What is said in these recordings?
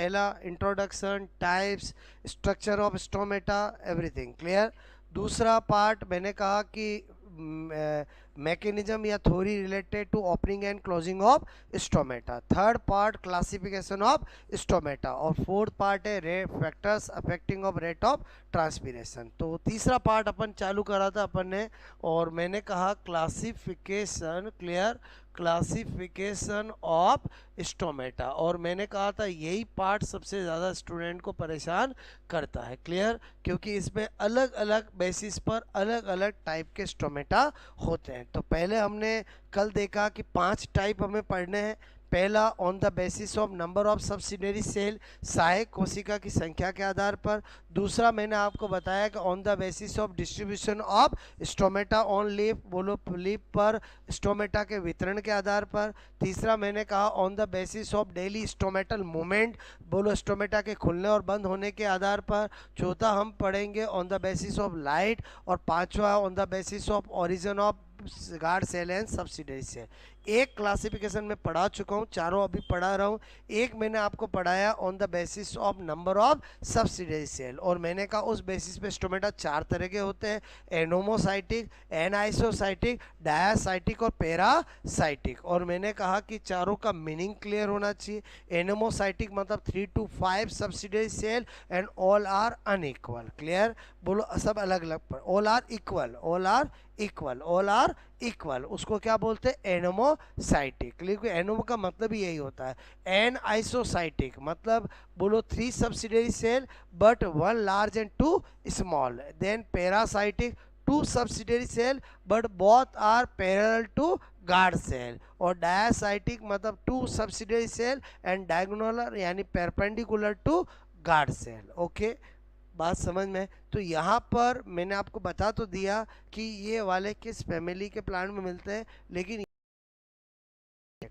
पहला introduction, types, structure of stomata, everything clear. दूसरा part मैंने कहा कि मैकेनिज्म या theory related to opening and closing of stomata. Third part classification of stomata. और fourth part है रे factors affecting of rate of transpiration. तो तीसरा पार्ट अपन चालू करा था अपन ने, और मैंने कहा classification, clear, classification of stomata. और मैंने कहा था यही पार्ट सबसे ज़्यादा स्टूडेंट को परेशान करता है, क्लियर, क्योंकि इसमें अलग अलग बेसिस पर अलग अलग टाइप के स्टोमेटा होते हैं। तो पहले हमने कल देखा कि 5 टाइप हमें पढ़ने हैं। पहला on the basis of number of subsidiary cell, सहायक कोशिका की संख्या के आधार पर। दूसरा मैंने आपको बताया कि on the basis of distribution of stomata on leaf, बोलो लीफ पर स्टोमेटा के वितरण के आधार पर। तीसरा मैंने कहा on the basis of daily stomatal movement, बोलो स्टोमेटा के खुलने और बंद होने के आधार पर। चौथा हम पढ़ेंगे on the basis of light. और पांचवा on the basis of origin of guard cell and subsidiary cell. एक क्लासिफिकेशन में पढ़ा चुका हूँ, चारों अभी पढ़ा रहा हूँ। एक मैंने आपको पढ़ाया on the basis of number of subsidiary cell, और मैंने कहा उस बेसिस पे स्टोमेटा 4 तरह के होते हैं, एनोमोसाइटिक, एनाइसोसाइटिक, डायासाइटिक और पैरासाइटिक। और मैंने कहा कि चारों का मीनिंग क्लियर होना चाहिए। एनोमोसाइटिक मतलब 3 to 5 subsidiary cell and all are unequal, clear, बोलो सब अलग अलग पर, all are equal, all are equal, all are equal, उसको क्या बोलते हैं, एनोमोसाइटिक। क्योंकि एनोमो का मतलब ही यही होता है। एन आइसोसाइटिक मतलब बोलो 3 subsidiary cell but 1 large and 2 small. Then paracytic 2 subsidiary cell but both are parallel to guard cell. और डायासाइटिक मतलब 2 सब्सिडरी सेल एंड डायगोनल यानी perpendicular to guard cell. Okay, बात समझ में। तो यहाँ पर मैंने आपको बता तो दिया कि ये वाले किस फैमिली के प्लांट में मिलते हैं, लेकिन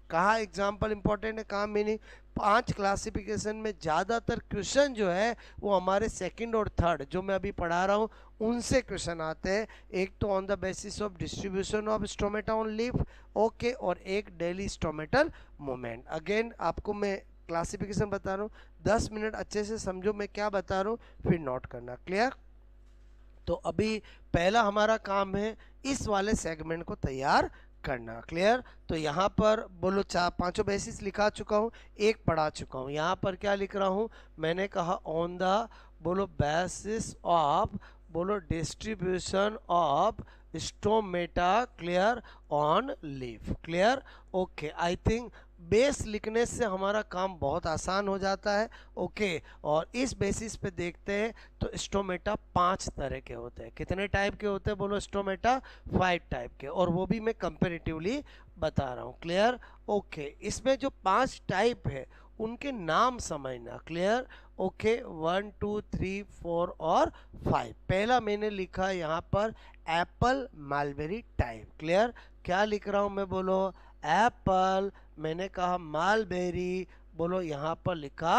कहाँ एग्जाम्पल इंपॉर्टेंट है, कहाँ मीनिंग। 5 क्लासिफिकेशन में ज़्यादातर क्वेश्चन जो है वो हमारे सेकंड और थर्ड जो मैं अभी पढ़ा रहा हूँ उनसे क्वेश्चन आते हैं। एक तो on the basis of distribution of stomata on leaf, okay, और एक डेली स्टोमेटल मूवमेंट। अगेन आपको मैं क्लासिफिकेशन बता रहा हूँ, 10 मिनट अच्छे से समझो मैं क्या बता रहा हूँ, फिर नोट करना, क्लियर। तो अभी पहला हमारा काम है इस वाले सेगमेंट को तैयार करना, क्लियर। तो यहाँ पर बोलो 4-5 बेसिस लिखा चुका हूँ, एक पढ़ा चुका हूँ। यहाँ पर क्या लिख रहा हूँ, मैंने कहा ऑन द बोलो बेसिस ऑफ बोलो distribution of stomata, clear, on leaf, clear. Okay, I think base लिखने से हमारा काम बहुत आसान हो जाता है। ओके, और इस बेसिस पे देखते हैं तो स्टोमेटा 5 तरह के होते हैं। कितने टाइप के होते हैं बोलो, स्टोमेटा 5 टाइप के, और वो भी मैं कंपेरेटिवली बता रहा हूँ, क्लियर। ओके, इसमें जो 5 टाइप है उनके नाम समझना, क्लियर। ओके, 1 2 3 4 और 5। पहला मैंने लिखा यहाँ पर एप्पल मालबेरी टाइप, क्लियर। क्या लिख रहा हूँ मैं बोलो, एप्पल, मैंने कहा मालबेरी, बोलो यहाँ पर लिखा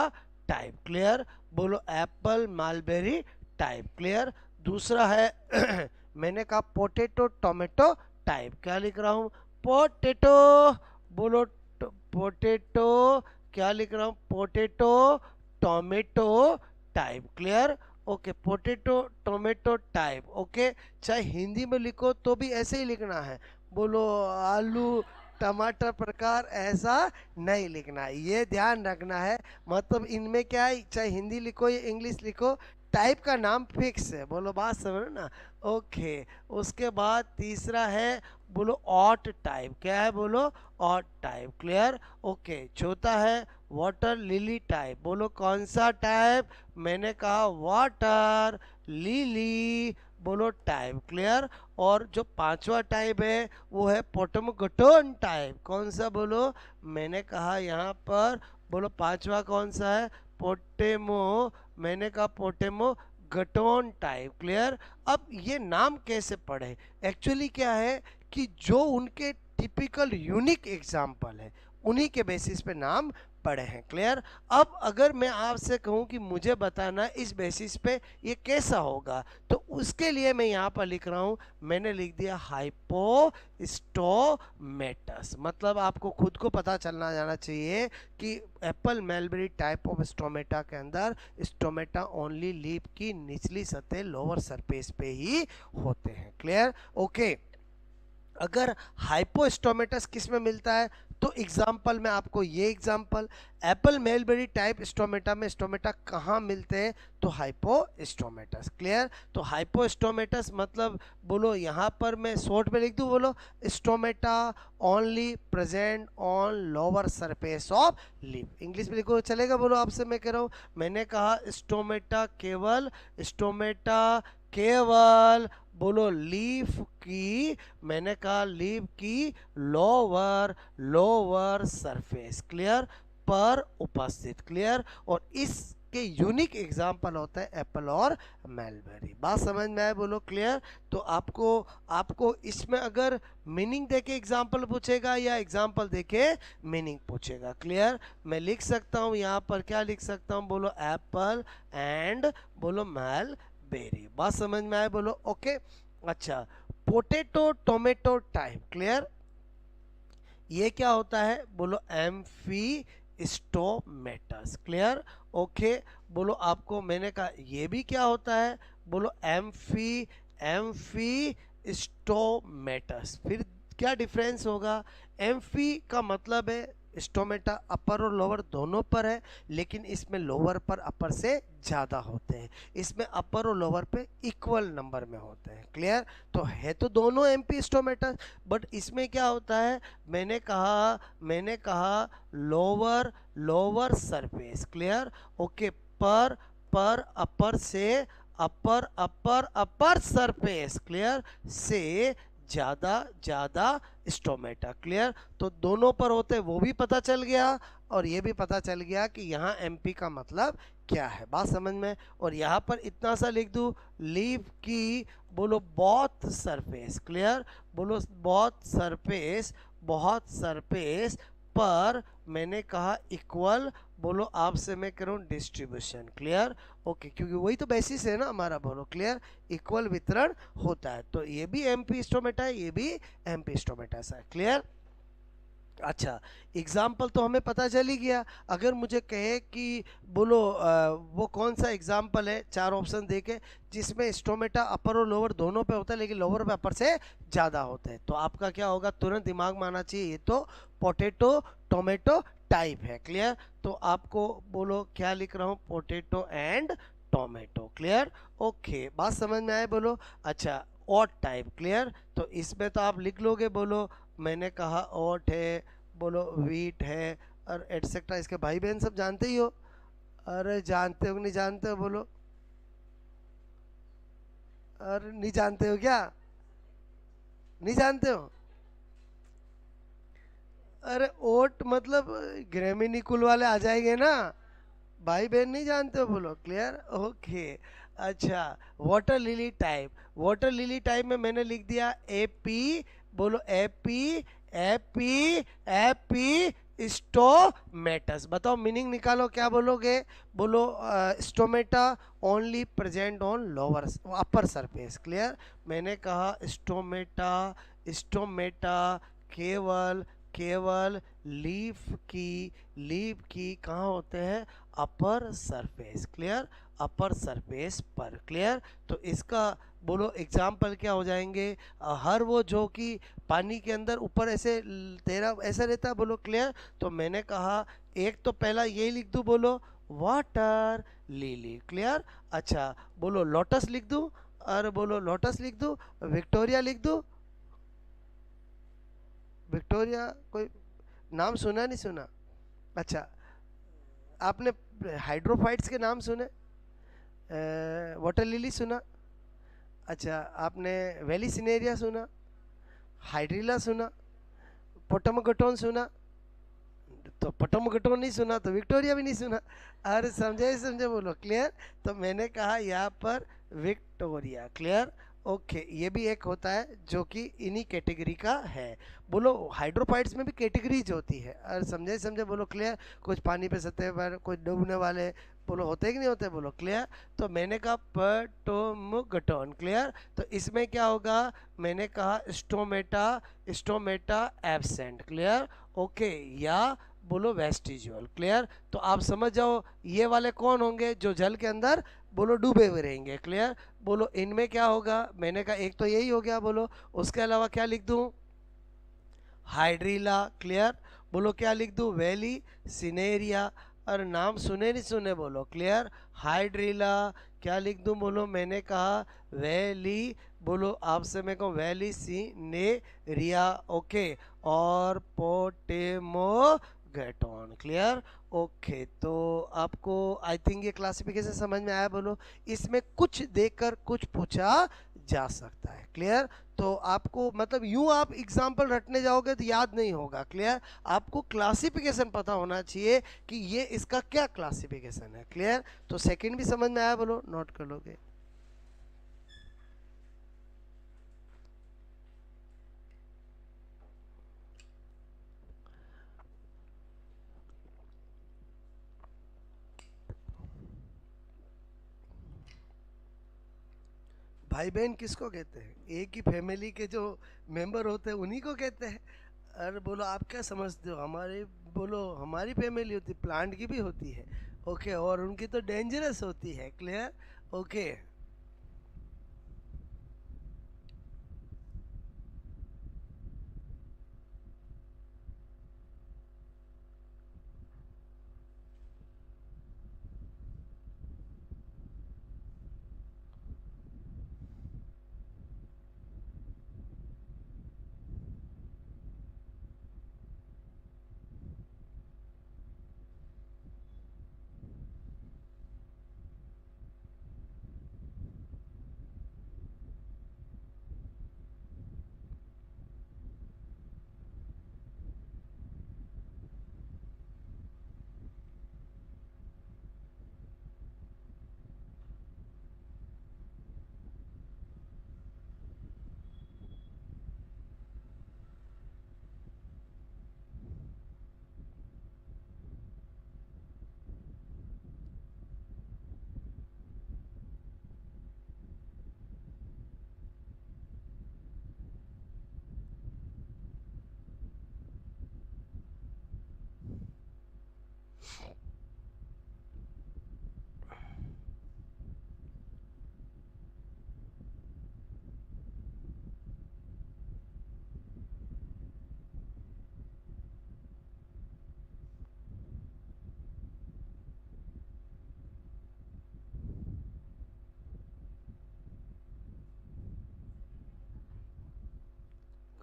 टाइप, क्लियर, बोलो एप्पल मालबेरी टाइप, क्लियर। दूसरा है मैंने कहा पोटैटो टोमेटो टाइप, क्या लिख रहा हूँ, पोटैटो, बोलो पोटैटो, क्या लिख रहा हूँ, potato tomato type, clear. Okay, potato tomato type, okay. चाहे हिंदी में लिखो तो भी ऐसे ही लिखना है, बोलो आलू टमाटर प्रकार, ऐसा नहीं लिखना है, ये ध्यान रखना है। मतलब इनमें क्या है, चाहे हिंदी लिखो या इंग्लिश लिखो, टाइप का नाम फिक्स है, बोलो बात समझो ना। ओके, उसके बाद तीसरा है बोलो ऑट टाइप, क्या है बोलो, ऑट टाइप, क्लियर। ओके, चौथा है वाटर लिली टाइप, बोलो कौन सा टाइप, मैंने कहा वाटर लिली, बोलो टाइप, क्लियर। और जो 5वां टाइप है वो है पोटोमोगोटोन टाइप, कौन सा बोलो, मैंने कहा यहाँ पर बोलो 5वां कौन सा है, पोटेमो, मैंने कहा पोटेमो गटोन टाइप, क्लियर। अब ये नाम कैसे पढ़े, एक्चुअली क्या है कि जो उनके टिपिकल यूनिक एग्जाम्पल है उन्हीं के बेसिस पे नाम पढ़े हैं। क्लियर। अब अगर मैं आपसे कहूं कि मुझे बताना इस बेसिस पे ये कैसा होगा, तो उसके लिए मैं यहाँ पर लिख रहा हूं, मैंने लिख दिया हाइपोस्टोमेटस। मतलब आपको खुद को पता चलना जाना चाहिए कि एप्पल मेलबेरी टाइप ऑफ स्टोमेटा के अंदर स्टोमेटा ओनली लीफ की निचली सतह लोअर सरफेस पे ही होते हैं। क्लियर। ओके। अगर हाइपोस्टोमेटस किस में मिलता है, तो एग्जाम्पल में आपको ये एग्जाम्पल, एप्पल मेलबेरी टाइप स्टोमेटा में स्टोमेटा कहाँ मिलते हैं, तो हाइपोस्टोमेटस। क्लियर। तो हाइपोस्टोमेटस मतलब बोलो, यहाँ पर मैं शॉर्ट में लिख दूँ, बोलो stomata only present on lower surface of leaf. English में लिखो, चलेगा? बोलो, आपसे मैं कह रहा हूँ, मैंने कहा स्टोमेटा केवल बोलो लीफ की, मैंने कहा लीफ की लोअर सरफेस, क्लियर, पर उपस्थित। क्लियर। और इसके यूनिक एग्जाम्पल होता है एप्पल और मेलबेरी। बात समझ में आए? बोलो क्लियर। तो आपको इसमें अगर मीनिंग देके एग्जाम्पल पूछेगा या एग्जाम्पल देके मीनिंग पूछेगा। क्लियर। मैं लिख सकता हूँ यहाँ पर, क्या लिख सकता हूँ, बोलो एप्पल एंड बोलो मेलबेरी। बात समझ में आए? बोलो ओके। अच्छा, पोटैटो टोमेटो टाइप। क्लियर। ये क्या होता है, बोलो एम्फीस्टोमेटस। क्लियर। ओके। बोलो आपको मैंने कहा ये भी क्या होता है, बोलो एम्फीस्टोमेटस। फिर क्या डिफरेंस होगा? एम्फी का मतलब है स्टोमेटा अपर और लोअर दोनों पर है, लेकिन इसमें लोअर पर अपर से ज़्यादा होते हैं, इसमें अपर और लोअर पे इक्वल नंबर में होते हैं। क्लियर। तो है तो दोनों एम्पी स्टोमेटस, बट इसमें क्या होता है, मैंने कहा लोअर सरफेस। क्लियर। ओके। पर अपर से अपर सरफेस, क्लियर, से ज़्यादा स्टोमेटा। क्लियर। तो दोनों पर होते वो भी पता चल गया, और ये भी पता चल गया कि यहाँ एमपी का मतलब क्या है। बात समझ में? और यहाँ पर इतना सा लिख दूँ, लीव की बोलो बहुत सरफेस। क्लियर। बोलो बहुत सरफेस पर, मैंने कहा इक्वल, बोलो आपसे मैं करूँ डिस्ट्रीब्यूशन। क्लियर। ओके, क्योंकि वही तो बेसिस है ना हमारा। बोलो क्लियर। इक्वल वितरण होता है, तो ये भी एमपी स्टोमेटा है, ये भी एमपी स्टोमेटा है। क्लियर। अच्छा, एग्जाम्पल तो हमें पता चल ही गया। अगर मुझे कहे कि बोलो वो कौन सा एग्जाम्पल है, 4 ऑप्शन देके, जिसमें स्टोमेटा अपर और लोअर दोनों पे होता है, लेकिन लोअर पे अपर से ज़्यादा होता है, तो आपका क्या होगा, तुरंत दिमाग में आना चाहिए, ये तो पोटैटो टोमेटो टाइप है। क्लियर। तो आपको बोलो क्या लिख रहा हूँ, potato and tomato. Clear. Okay, बात समझ में आए? बोलो। अच्छा, ऑट टाइप। क्लियर। तो इसमें तो आप लिख लोगे, बोलो मैंने कहा ओट है, बोलो वीट है, और एटसेट्रा। इसके भाई बहन सब जानते ही हो। अरे जानते हो नहीं जानते हो, बोलो। अरे नहीं जानते हो क्या? नहीं जानते हो? अरे ओट मतलब ग्रेमिनिकुल वाले आ जाएंगे ना। भाई बहन नहीं जानते हो, बोलो क्लियर। ओके। अच्छा, वाटर लिली टाइप में मैंने लिख दिया एपी, बोलो एपी एपी एपी स्टोमेटस। बताओ मीनिंग निकालो, क्या बोलोगे? बोलो stomata only present on lower upper surface. Clear. मैंने कहा स्टोमेटा केवल केवल लीफ की कहाँ होते हैं, upper surface. Clear. Upper surface पर। क्लियर। तो इसका बोलो एग्जाम्पल क्या हो जाएंगे, हर वो जो कि पानी के अंदर ऊपर ऐसे तेरा ऐसा रहता है। बोलो क्लियर। तो मैंने कहा एक तो पहला यही लिख दूँ, बोलो वाटर लिली। क्लियर। अच्छा, बोलो लोटस लिख दूँ, और बोलो लोटस लिख दूँ, विक्टोरिया लिख दूँ। विक्टोरिया कोई नाम सुना नहीं सुना? अच्छा, आपने हाइड्रोफाइट्स के नाम सुने? वाटर लिली सुना? अच्छा, आपने वैली सिनेरिया सुना? हाइड्रिला सुना? पोटमगटोन सुना? तो पोटमगटोन नहीं सुना तो विक्टोरिया भी नहीं सुना। अरे समझे बोलो क्लियर। तो मैंने कहा यहाँ पर विक्टोरिया। क्लियर। ओके, ये भी एक होता है जो कि इन्हीं कैटेगरी का है। बोलो हाइड्रोफाइट्स में भी कैटेगरीज होती है, और समझे समझे, बोलो क्लियर। कुछ पानी पे सतह पर, कुछ डूबने वाले, बोलो होते हैं कि नहीं होते, बोलो क्लियर। तो मैंने कहा पटोमुगटोन, क्लियर। तो इसमें क्या होगा, मैंने कहा stomata, stomata absent, clear. Okay, या बोलो वेस्टिजुअल, क्लियर। तो आप समझ जाओ ये वाले कौन होंगे, जो जल के अंदर बोलो डूबे हुए रहेंगे, क्लियर। बोलो इनमें क्या होगा, मैंने कहा एक तो यही हो गया, बोलो उसके अलावा क्या लिख दूं, हाइड्रीला, क्लियर। बोलो क्या लिख दूं, वैली सिनेरिया, और नाम सुने नहीं सुने, बोलो क्लियर। हाइड्रीला, क्या लिख दूं, बोलो मैंने कहा वैली, बोलो आपसे मैं कहूँ वैली सिनेरिया, ओके। और पोटेमो गेटॉन, क्लियर। ओके, तो आपको आई थिंक ये क्लासिफिकेशन समझ में आया, बोलो। इसमें कुछ देकर कुछ पूछा जा सकता है, क्लियर। तो आपको मतलब यूं आप एग्जाम्पल रटने जाओगे तो याद नहीं होगा, क्लियर। आपको क्लासिफिकेशन पता होना चाहिए कि ये इसका क्या क्लासिफिकेशन है, क्लियर। तो सेकंड भी समझ में आया, बोलो नोट कर लोगे। भाई बहन किसको कहते हैं, एक ही फैमिली के जो मेंबर होते हैं उन्हीं को कहते हैं। अरे बोलो आप क्या समझते हो, हमारे बोलो हमारी फैमिली होती, प्लांट की भी होती है, ओके, और उनकी तो डेंजरस होती है, क्लियर। ओके,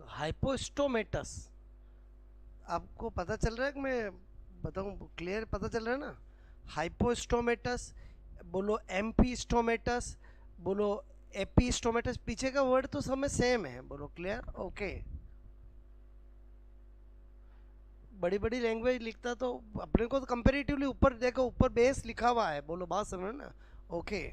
हाइपोस्टोमेटस, आपको पता चल रहा है कि मैं बताऊं, क्लियर पता चल रहा है ना। हाइपोस्टोमेटस, बोलो एम्पी स्टोमेटस, बोलो एपी स्टोमेटस, पीछे का वर्ड तो सब में सेम है, बोलो क्लियर। ओके, बड़ी बड़ी लैंग्वेज लिखता तो अपने को तो कंपेरेटिवली ऊपर देखो, ऊपर बेस लिखा हुआ है, बोलो बात समझ ना। ओके,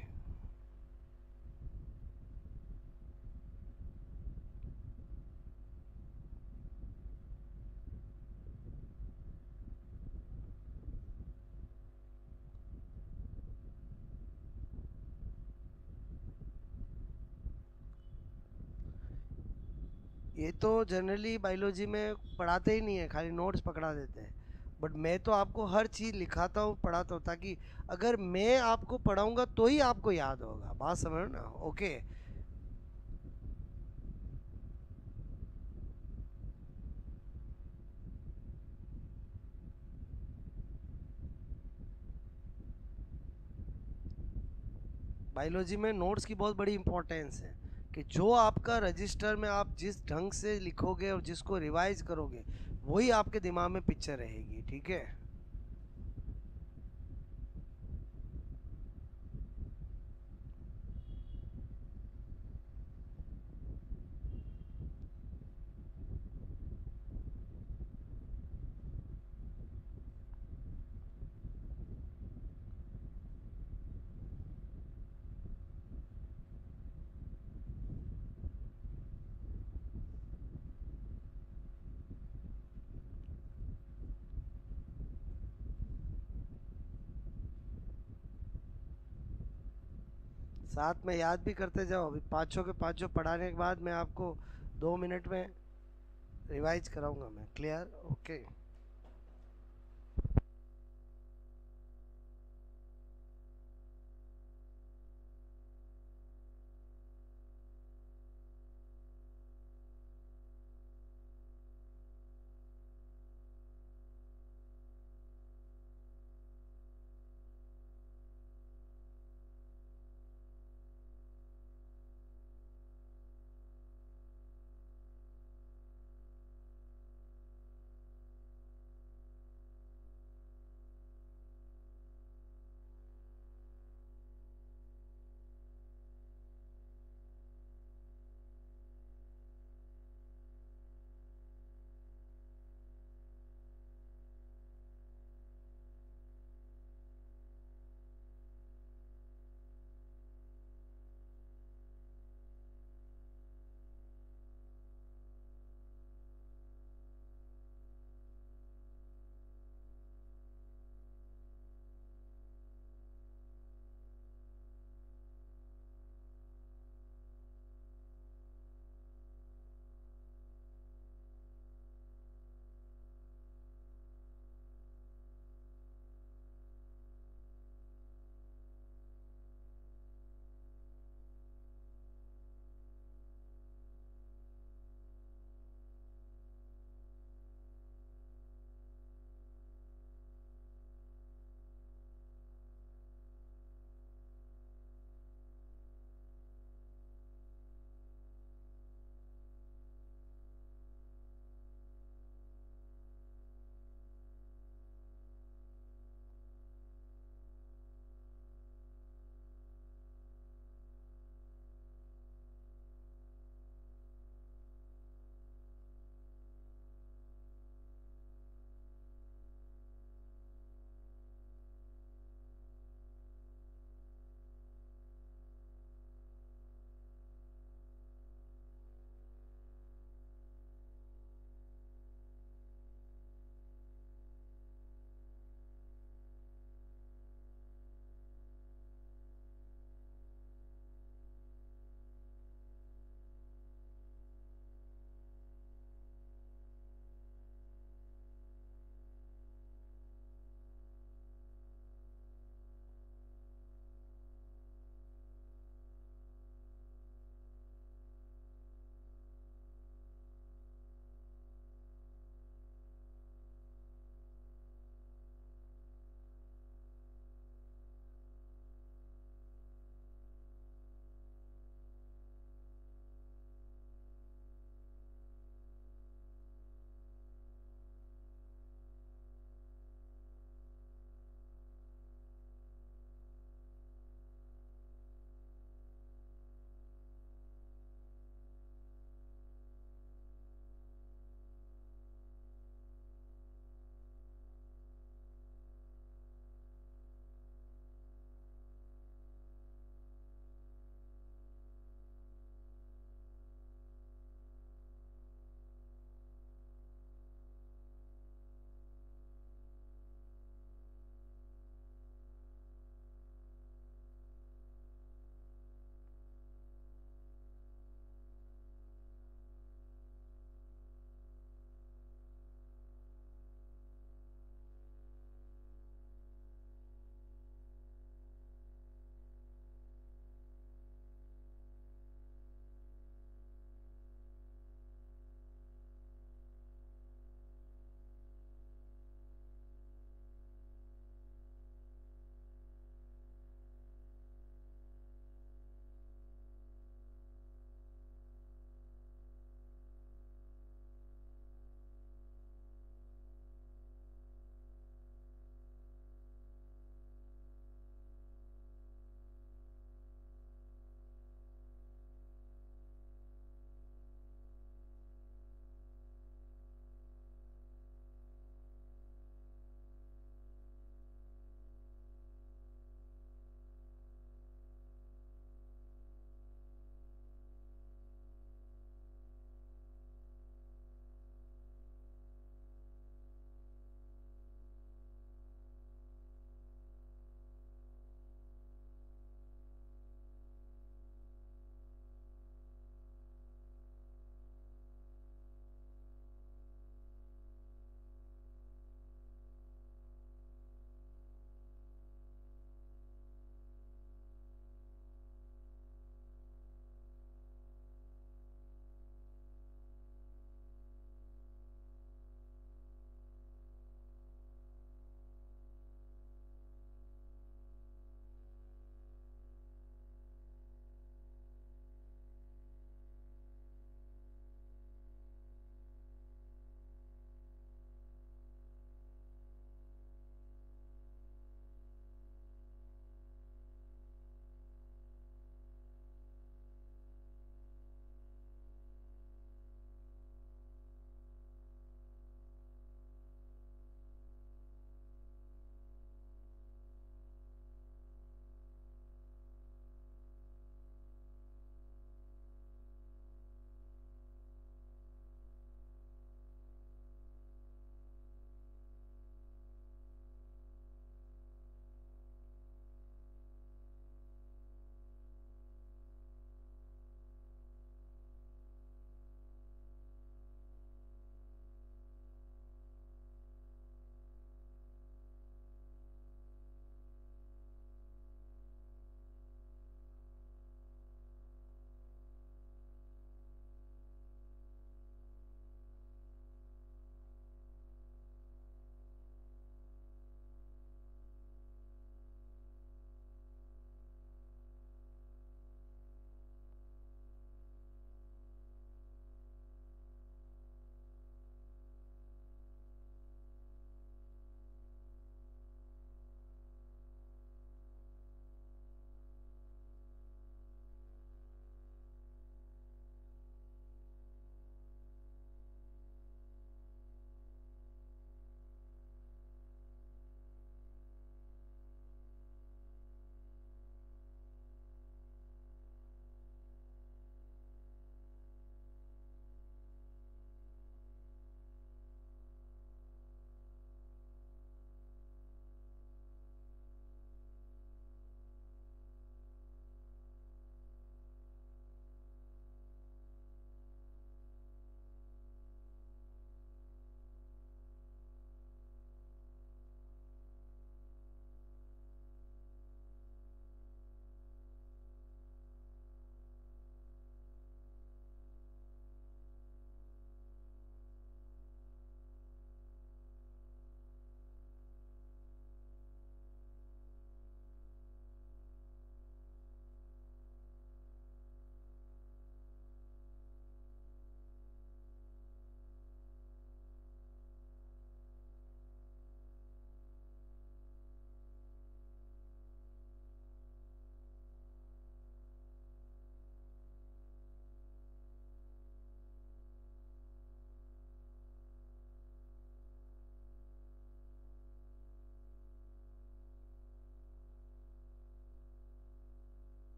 ये तो जनरली बायोलॉजी में पढ़ाते ही नहीं है, खाली नोट्स पकड़ा देते हैं। बट मैं तो आपको हर चीज़ लिखाता हूँ, पढ़ाता हूँ, ताकि अगर मैं आपको पढ़ाऊँगा तो ही आपको याद होगा, बात समझ ना। ओके, बायोलॉजी में नोट्स की बहुत बड़ी इंपॉर्टेंस है, कि जो आपका रजिस्टर में आप जिस ढंग से लिखोगे और जिसको रिवाइज करोगे, वही आपके दिमाग में पिक्चर रहेगी, ठीक है। साथ में याद भी करते जाओ। अभी पाँचों के पाँचों पढ़ाने के बाद मैं आपको 2 मिनट में रिवाइज कराऊंगा मैं। क्लियर? ओके।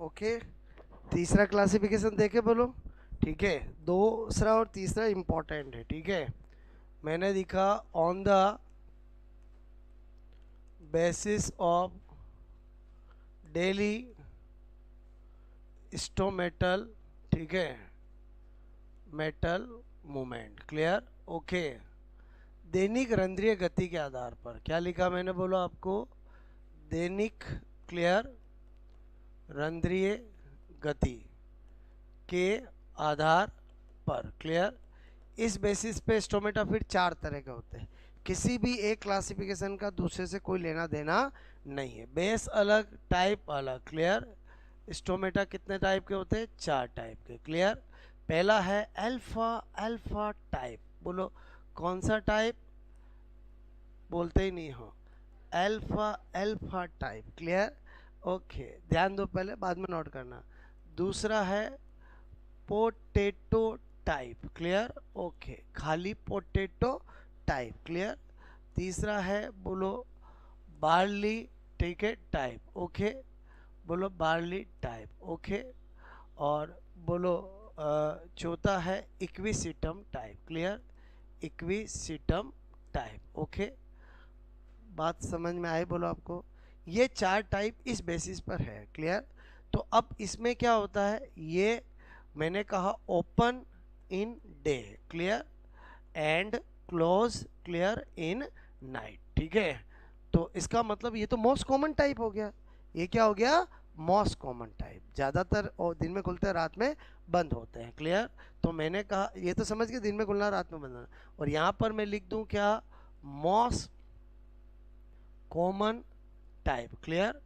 ओके, तीसरा क्लासिफिकेशन देखे बोलो, ठीक है। दूसरा और तीसरा इंपॉर्टेंट है, ठीक है। मैंने लिखा on the basis of daily stomatal, ठीक है, मेटल मूवमेंट, क्लियर, ओके। दैनिक रंध्रीय गति के आधार पर, क्या लिखा मैंने बोलो आपको, दैनिक, क्लियर, रंध्रीय गति के आधार पर, क्लियर। इस बेसिस पे स्टोमेटा फिर चार तरह के होते हैं, किसी भी एक क्लासिफिकेशन का दूसरे से कोई लेना देना नहीं है। बेस अलग, टाइप अलग, क्लियर। स्टोमेटा कितने टाइप के होते हैं, चार टाइप के, क्लियर। पहला है अल्फा अल्फा टाइप, बोलो कौन सा टाइप, बोलते ही नहीं हो, alpha alpha type, clear, okay. ध्यान दो पहले, बाद में नोट करना। दूसरा है पोटैटो टाइप, क्लियर, ओके, खाली पोटैटो टाइप, क्लियर। तीसरा है बोलो बार्ली, ठीक है, टाइप, ओके, बोलो बार्ली टाइप, ओके। और बोलो चौथा है equisetum type, clear, equisetum type, okay. बात समझ में आई बोलो आपको, ये चार टाइप इस बेसिस पर है, क्लियर। तो अब इसमें क्या होता है, ये मैंने कहा open in day, clear, and close, clear, in night, ठीक है। तो इसका मतलब ये तो मोस्ट कॉमन टाइप हो गया, ये क्या हो गया, मोस्ट कॉमन टाइप, ज़्यादातर और दिन में खुलते हैं रात में बंद होते हैं, क्लियर। तो मैंने कहा ये तो समझ के दिन में खुलना रात में बंद होना, और यहाँ पर मैं लिख दूँ क्या, मोस्ट कॉमन टाइप, क्लियर,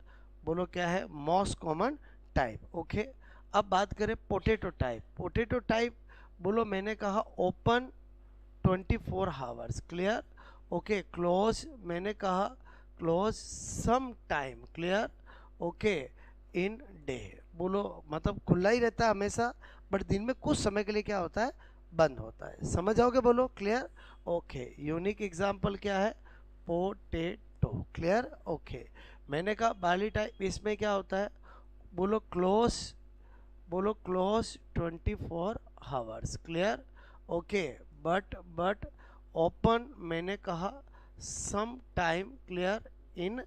बोलो क्या है, मोस्ट कॉमन टाइप, ओके। अब बात करें पोटैटो टाइप, पोटैटो टाइप बोलो मैंने कहा open 24 hours, clear, okay, close मैंने कहा close some time, clear, okay, in day, बोलो मतलब खुला ही रहता है हमेशा, बट दिन में कुछ समय के लिए क्या होता है, बंद होता है, समझ आओगे बोलो, क्लियर, ओके। यूनिक एग्जांपल क्या है, पोटैटो, क्लियर, ओके। मैंने कहा बाली टाइप, इसमें क्या होता है, बोलो क्लोज, बोलो close 24 hours, clear, okay. But open मैंने कहा सम टाइम, क्लियर, इन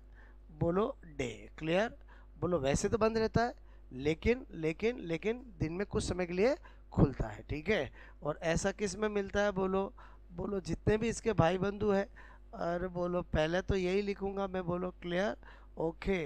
बोलो डे, क्लियर, बोलो वैसे तो बंद रहता है, लेकिन लेकिन लेकिन दिन में कुछ समय के लिए खुलता है, ठीक है। और ऐसा किस में मिलता है, बोलो बोलो जितने भी इसके भाई बंधु है, और बोलो पहले तो यही लिखूंगा मैं, बोलो क्लियर, ओके,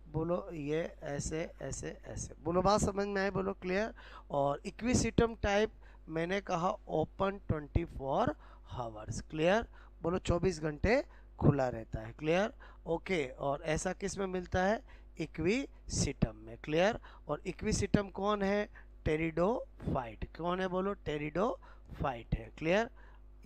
बोलो ये ऐसे ऐसे ऐसे, बोलो बात समझ में आए, बोलो क्लियर। और इक्विसिटम टाइप मैंने कहा ओपन 24 आवर्स, क्लियर, बोलो 24 घंटे खुला रहता है, क्लियर, ओके। और ऐसा किस में मिलता है, इक्विसिटम में, क्लियर। और इक्विसिटम कौन है, टेरिडोफाइट, कौन है बोलो, टेरिडोफाइट है, क्लियर।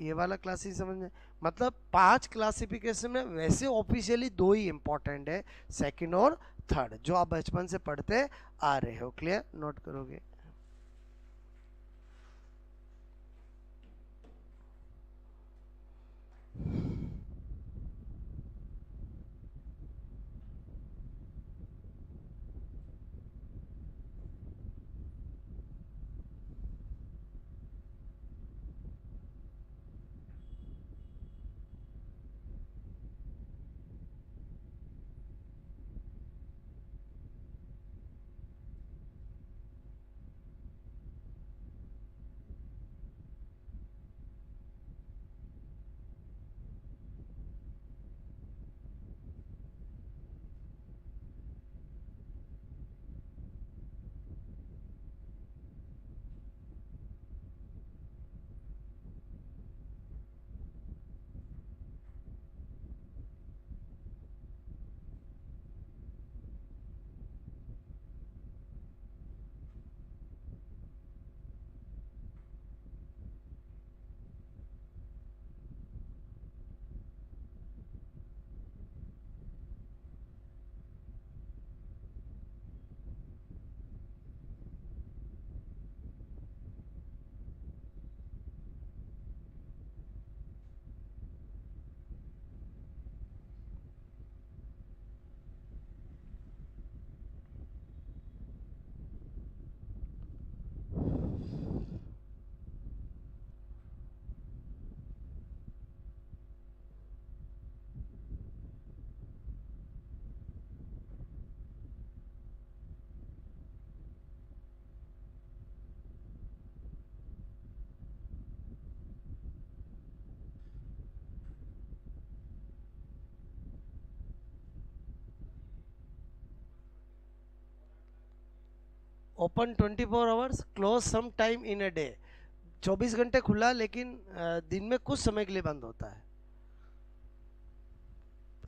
ये वाला क्लासिक समझ में, मतलब पांच क्लासिफिकेशन में वैसे ऑफिशियली दो ही इंपॉर्टेंट है, सेकंड और थर्ड, जो आप बचपन से पढ़ते आ रहे हो, क्लियर, नोट करोगे। Open 24 hours, close some time in a day. 24 घंटे खुला लेकिन दिन में कुछ समय के लिए बंद होता है।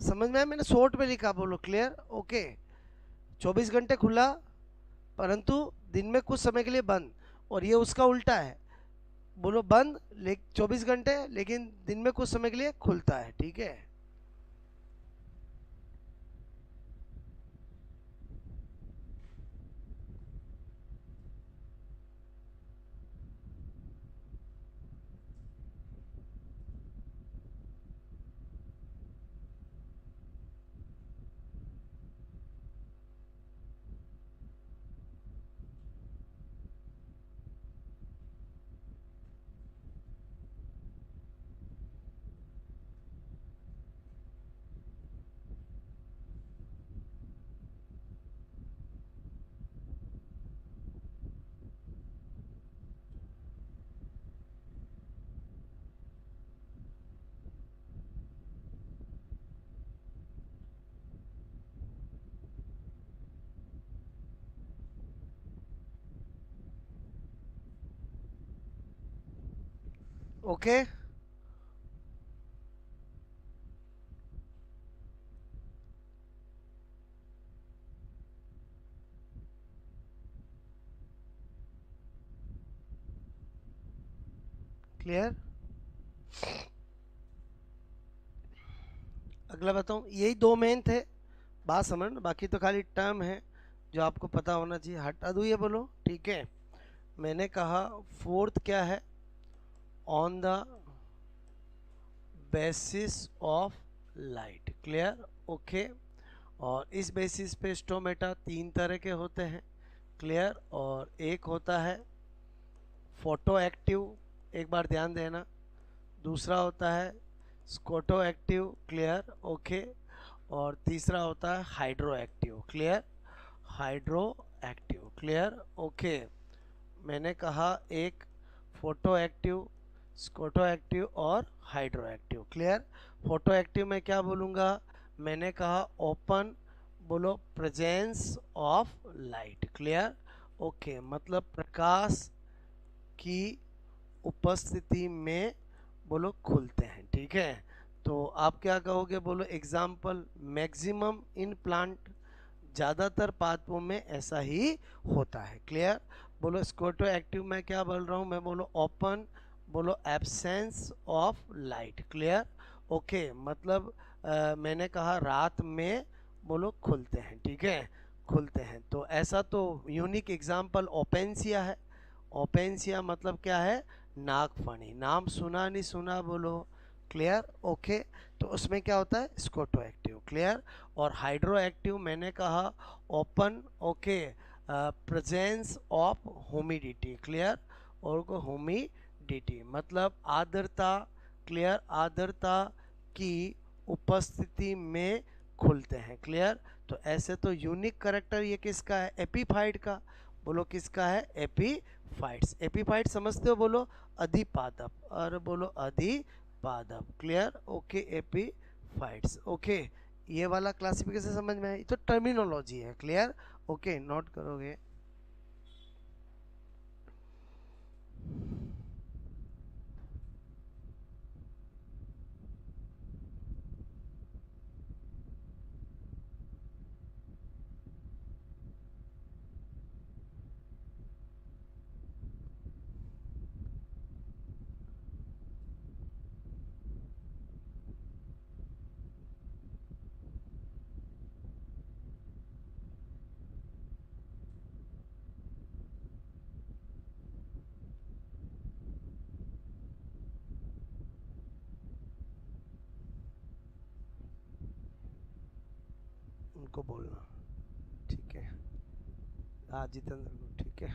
समझ में आया? मैंने शॉर्ट में लिखा, बोलो क्लियर? ओके। 24 घंटे खुला परंतु दिन में कुछ समय के लिए बंद, और ये उसका उल्टा है। बोलो बंद 24 घंटे लेकिन दिन में कुछ समय के लिए खुलता है। ठीक है, ओके। क्लियर? अगला बताऊं, यही दो मेन थे, बात समझ, बाकी तो खाली टर्म है जो आपको पता होना चाहिए। हटा दूँ ये, बोलो ठीक है। मैंने कहा फोर्थ क्या है, on the basis of light. Clear? Okay. और इस बेसिस पे स्टोमेटा तीन तरह के होते हैं। क्लियर? और एक होता है फोटो एक्टिव, एक बार ध्यान देना। दूसरा होता है स्कोटो एक्टिव। क्लियर? ओके। और तीसरा होता है hydro active. Clear? Hydro active. Clear? Okay. मैंने कहा एक फोटो एक्टिव, स्कोटो एक्टिव और hydro active. Clear? Photo active में क्या बोलूँगा, मैंने कहा ओपन, बोलो presence of light. Clear? Okay, मतलब प्रकाश की उपस्थिति में बोलो खुलते हैं। ठीक है, तो आप क्या कहोगे, बोलो एग्जाम्पल, मैक्सिमम इन प्लांट, ज़्यादातर पादपों में ऐसा ही होता है। क्लियर? बोलो स्कोटो एक्टिव में क्या बोल रहा हूँ मैं, बोलो ओपन, बोलो absence of light. Clear? Okay, मतलब मैंने कहा रात में बोलो खुलते हैं। ठीक है, खुलते हैं। तो ऐसा तो यूनिक एग्जाम्पल ओपेंसिया है। ओपेंसिया मतलब क्या है, नागफनी। नाम सुना नहीं सुना, बोलो क्लियर? ओके, तो उसमें क्या होता है, स्कोटो एक्टिव। क्लियर? और हाइड्रो एक्टिव मैंने कहा open, okay, presence of humidity. Clear? और को ह्यूमिडिटी मतलब आर्द्रता। क्लियर? आर्द्रता की उपस्थिति में खुलते हैं। क्लियर? तो ऐसे तो यूनिक करेक्टर ये किसका है, एपीफाइट का। बोलो किसका है, एपीफाइट्स। एपीफाइट समझते हो, बोलो अधिपादप, और बोलो अधिपादप। क्लियर? Okay, epiphytes. ओके, ये वाला क्लासिफिकेशन समझ में आया, ये तो टर्मिनोलॉजी है। क्लियर? ओके, नोट करोगे। उनको बोलना, ठीक है? हाँ जितेंद्र को, ठीक है।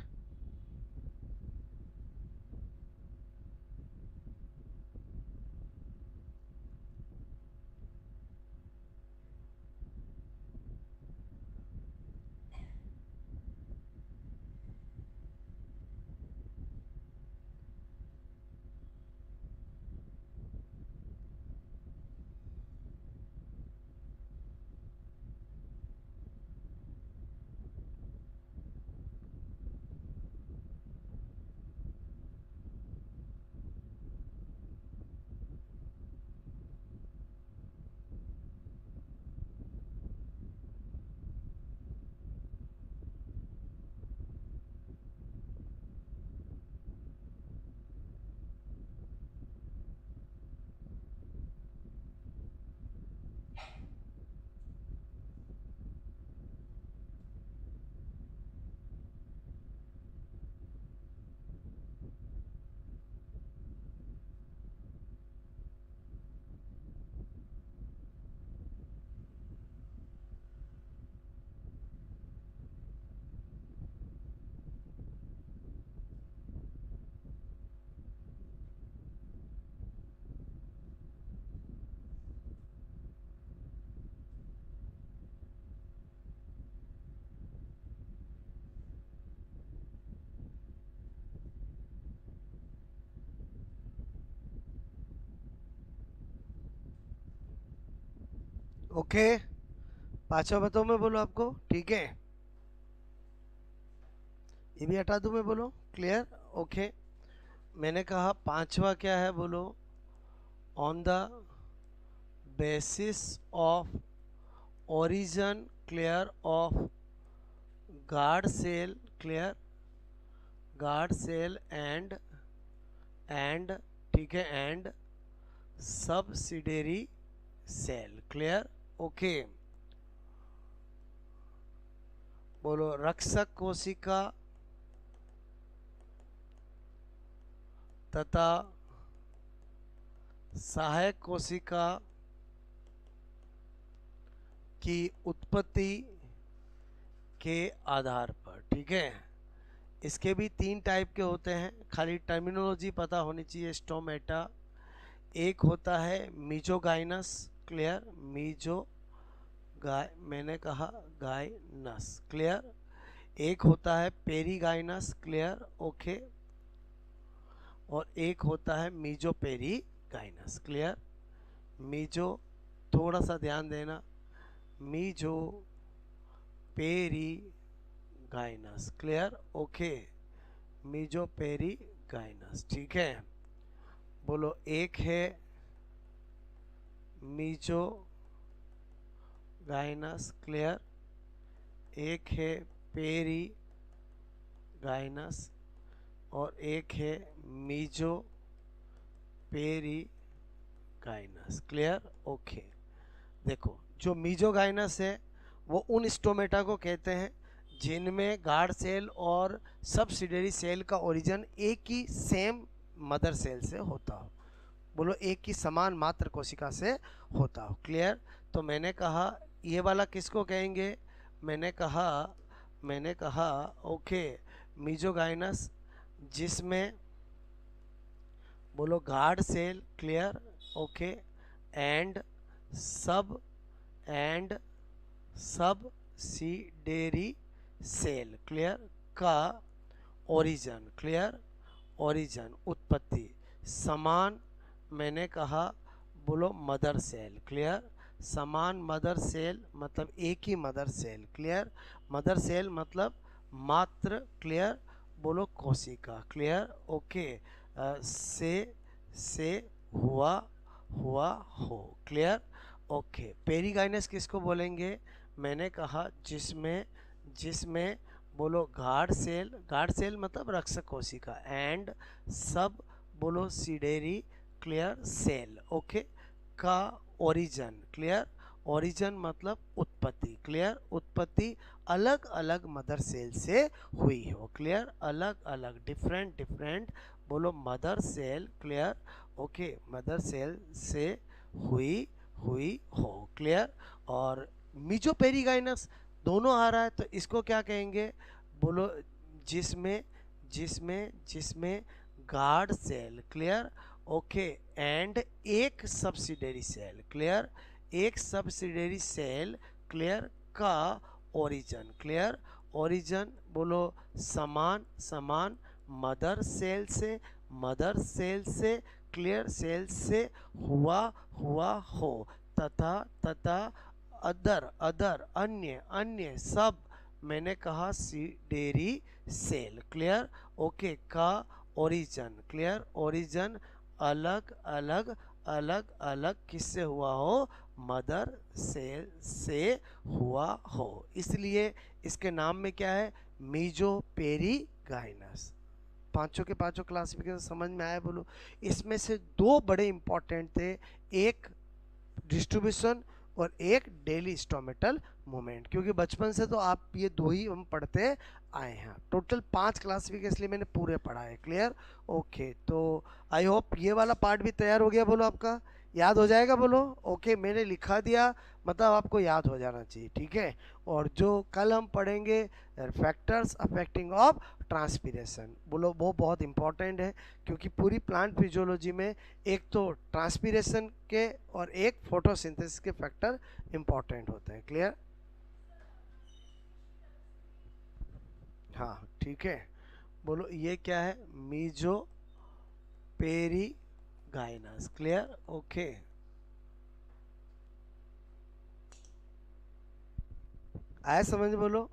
ओके, पांचवा बताओ मैं बोलो आपको, ठीक है, ये भी हटा दूं मैं बोलो, क्लियर, ओके। मैंने कहा पांचवा क्या है बोलो, on the basis of origin clear of guard cell clear guard cell and ठीक है and subsidiary cell clear, okay. बोलो रक्षक कोशिका तथा सहायक कोशिका की उत्पत्ति के आधार पर, ठीक है। इसके भी तीन टाइप के होते हैं, खाली टर्मिनोलॉजी पता होनी चाहिए। स्टोमेटा एक होता है मीजोगाइनस क्लियर, मैंने कहा गाइनस क्लियर। एक होता है पेरीगाइनस क्लियर, ओके। और एक होता है मीजोपेरीगाइनस क्लियर। मीजो, थोड़ा सा ध्यान देना, mesoperigenous clear, okay, mesoperigenous, ठीक है। बोलो एक है मीजो गाइनस क्लियर, एक है पेरी गाइनस और एक है मीजो पेरी गाइनस क्लियर, ओके। देखो जो मीजो गाइनस है वो उन स्टोमेटा को कहते हैं जिनमें गार्ड सेल और सब्सिडियरी सेल का ओरिजिन एक ही सेम मदर सेल से होता हो। बोलो एक ही समान मात्र कोशिका से होता हो, क्लियर। तो मैंने कहा ये वाला किसको कहेंगे, मैंने कहा ओके मीजोगाइनस, जिसमें बोलो guard cell clear, okay, and and subsidiary cell clear का ओरिजिन क्लियर, ओरिजिन उत्पत्ति समान, मैंने कहा बोलो मदर सेल क्लियर। समान मदर सेल मतलब एक ही mother cell clear, mother cell मतलब मात्र क्लियर, बोलो कोशिका क्लियर, ओके। से हुआ हो क्लियर, ओके। पेरीगाइनस किसको बोलेंगे, मैंने कहा जिसमें जिसमें बोलो गार्ड सेल मतलब रक्षक कोशिका, एंड सब बोलो सिडेरी क्लियर सेल, ओके, का ओरिजिन क्लियर, ओरिजिन मतलब उत्पत्ति क्लियर, उत्पत्ति अलग अलग मदर सेल से हुई हो क्लियर, अलग अलग डिफरेंट बोलो mother cell clear, okay, mother cell से हुई हुई हो क्लियर। और मीजोपेरीगाइनस दोनों आ रहा है तो इसको क्या कहेंगे, बोलो जिसमें जिसमें जिसमें guard cell clear, okay, and एक सब्सिडियरी सेल क्लियर, एक सब्सिडियरी सेल क्लियर का ओरिजिन क्लियर, ओरिजिन बोलो समान मदर सेल से क्लियर सेल से हुआ हो, तथा अदर अन्य सब, मैंने कहा सिडेरी सेल क्लियर, ओके, का ओरिजिन क्लियर, ओरिजिन अलग किससे हुआ हो, मदर सेल से हुआ हो, इसलिए इसके नाम में क्या है, मीजोपेरीगाइनस। पांचों के पांचों क्लासिफिकेशन समझ में आया बोलो। इसमें से दो बड़े इंपॉर्टेंट थे, एक डिस्ट्रीब्यूशन और एक डेली स्टोमेटल मूवमेंट, क्योंकि बचपन से तो आप ये दो ही हम पढ़ते आए हैं। टोटल 5 क्लासिफिकेशन इसलिए मैंने पूरे पढ़ा है, क्लियर, ओके। तो आई होप ये वाला पार्ट भी तैयार हो गया बोलो, आपका याद हो जाएगा बोलो, ओके। मैंने लिखा दिया मतलब आपको याद हो जाना चाहिए, ठीक है। और जो कल हम पढ़ेंगे फैक्टर्स अफेक्टिंग ऑफ ट्रांसपीरेशन, बोलो वो बहुत इंपॉर्टेंट है, क्योंकि पूरी प्लांट फिजियोलॉजी में एक तो ट्रांसपीरेशन के और एक फोटोसिंथेसिस के फैक्टर इंपॉर्टेंट होते हैं, क्लियर, हाँ ठीक है। बोलो ये क्या है, मीजो पेरीगाइनस क्लियर, ओके। आया समझ, बोलो।